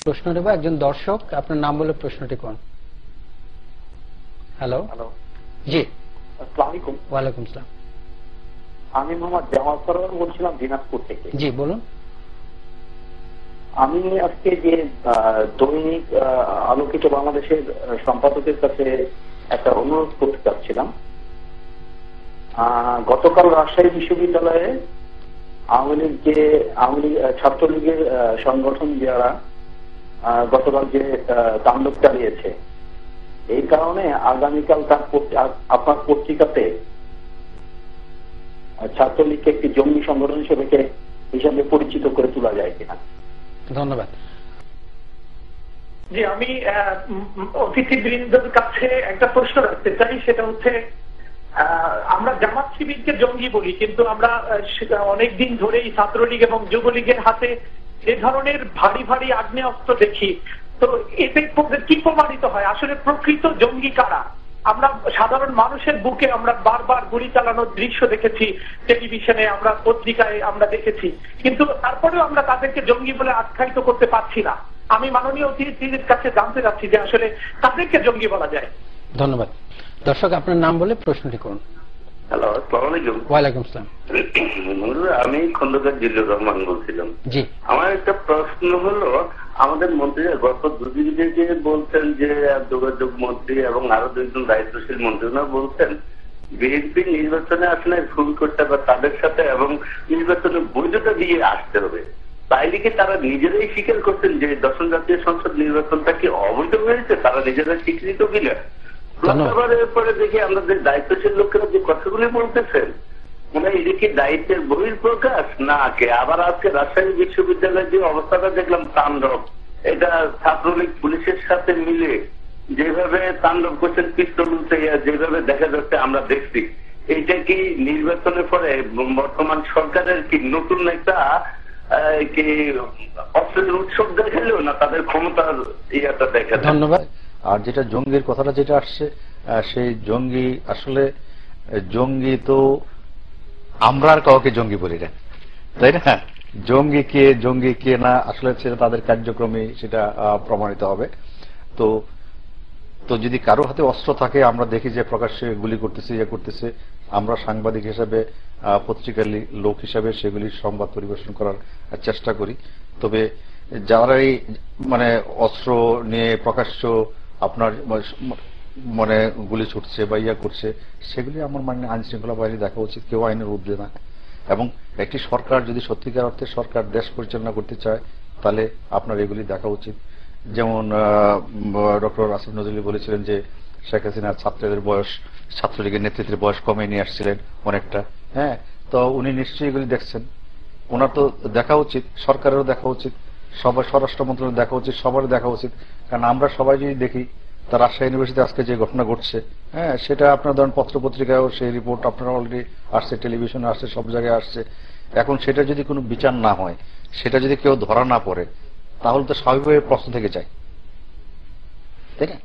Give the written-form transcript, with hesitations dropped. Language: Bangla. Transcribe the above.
প্রশ্ন নেব একজন দর্শক, আপনার নাম বলে প্রশ্নটি করুন। হ্যালো। জি, আসসালামু আলাইকুম। ওয়ালাইকুম আসসালাম। আমি মোহাম্মদ জামাল সরোয়ার বলছিলাম দিনাজপুর থেকে। জি বলুন। আমি আজকে যে দৈনিক আলোকিত বাংলাদেশের সম্পাদকের কাছে একটা অনুরোধ করতে চাচ্ছিলাম। গতকাল রাজশাহী বিশ্ববিদ্যালয়ে আওয়ামী লীগ ছাত্রলীগের সংগঠন যারা গতকাল যে তাণ্ডব চালিয়েছে, এই কারণে আগামীকাল আপনার পত্রিকাতে ছাত্রলীগকে একটি জঙ্গি সংগঠন হিসেবে পরিচিত করে তোলা যায় কিনা? ধন্যবাদ। জি, আমি অতিথিবৃন্দের কাছে একটা প্রশ্ন রাখতে চাই। সেটা হচ্ছে, আমরা জামাত শিবিরকে জঙ্গি বলি, কিন্তু আমরা অনেকদিন ধরেই ছাত্রলীগ এবং যুবলীগের হাতে যে ধরনের ভারী ভারী আগ্নেয়াস্ত্র দেখি, তো এতে কি প্রমাণিত হয় আসলে প্রকৃত জঙ্গি কারা? আমরা সাধারণ মানুষের বুকে আমরা বারবার গুলি চালানোর দৃশ্য দেখেছি, টেলিভিশনে, আমরা পত্রিকায় আমরা দেখেছি, কিন্তু তারপরেও আমরা তাদেরকে জঙ্গি বলে আখ্যায়িত করতে পারছি না। আমি মাননীয় অতিথির কাছে জানতে চাচ্ছি যে আসলে তাদেরকে জঙ্গি বলা যায়। ধন্যবাদ। দর্শক, আপনার নাম বলে প্রশ্নটি করুন। হ্যালো, আসসালামু আলাইকুম। ওয়ালাইকুম আসসালাম। আমি খন্দকার জিল্লুর রহমান বলছিলাম। জি, আমার একটা প্রশ্ন হলো, আমাদের মন্ত্রীরা গত দুদিন থেকে বলছেন যে যোগাযোগ মন্ত্রী এবং আরো দুইজন দায়িত্বশীল মন্ত্রী বলছেন বিএনপি নির্বাচনে আসলে ভুল করতে হবে তাদের সাথে এবং নির্বাচনে বৈধতা দিয়ে আসতে হবে। তাইলে কি তারা নিজেরাই স্বীকার করছেন যে দশম জাতীয় সংসদ নির্বাচনটা কি অবৈধ হয়েছে? তারা নিজেরা স্বীকৃত কিনা? পরে দেখি আমাদের দায়িত্বশীল লোকেরা যে কথাগুলি বলতেছেন, এটা কি দায়িত্বের বহিঃপ্রকাশ না কে? আবার আজকে রাজশাহী বিশ্ববিদ্যালয়ের যে অবস্থাটা দেখলাম তাণ্ডব, এটা ছাত্রলীগ পুলিশের সাথে মিলে যেভাবে তাণ্ডব করছেন, পিস্তল উঠে যেভাবে দেখা যাচ্ছে আমরা দেখছি, এইটা কি নির্বাচনের পরে বর্তমান সরকারের কি নতুন একটা কি অস্ত্রের উৎসব দেখালো না তাদের ক্ষমতার ইয়েটা দেখা? ধন্যবাদ। আর যেটা জঙ্গির কথাটা যেটা আসছে, সেই জঙ্গি আসলে জঙ্গি তো আমরা আর কাউকে জঙ্গি বলি না, তাই না? জঙ্গি কে না আসলে সেটা তাদের কার্যক্রমে সেটা প্রমাণিত হবে। তো তো যদি কারো হাতে অস্ত্র থাকে, আমরা দেখি যে প্রকাশ্যে গুলি করতেছে, করতেছে, আমরা সাংবাদিক হিসাবে পত্রিকার লোক হিসাবে সেগুলি সংবাদ পরিবেশন করার চেষ্টা করি। তবে যারাই অস্ত্র নিয়ে প্রকাশ্য আপনার গুলি ছুটছে বা করছে, সেগুলি আমার আইন শৃঙ্খলা বাহিনী দেখা উচিত, কেউ আইনের ঊর্ধ্বে না। এবং একটি সরকার যদি সত্যিকার অর্থে সরকার দেশ পরিচালনা করতে চায়, তাহলে আপনার এগুলি দেখা উচিত। যেমন ডক্টর আসিফ নজরুল বলেছিলেন যে শেখ হাসিনার ছাত্রলীগের নেতৃত্বের বয়স কমে নিয়ে আসছিলেন অনেকটা। হ্যাঁ, তো উনি নিশ্চয়ই এগুলি দেখছেন, ওনার তো দেখা উচিত, সরকারেরও দেখা উচিত, সবার স্বরাষ্ট্র মন্ত্রণালয়ের দেখা উচিত, সবারই দেখা উচিত। কারণ আমরা সবাই যদি দেখি, তা রাজশাহী ইউনিভার্সিটি আজকে যে ঘটনা ঘটছে, হ্যাঁ, সেটা আপনার ধরেন পত্র পত্রিকায়ও সেই রিপোর্ট আপনারা অলরেডি আসছে, টেলিভিশনে আসছে, সব জায়গায় আসছে। এখন সেটা যদি কোনো বিচার না হয়, সেটা যদি কেউ ধরা না পড়ে, তাহলে তো স্বাভাবিকভাবে প্রশ্ন থেকে যায়, তাই না?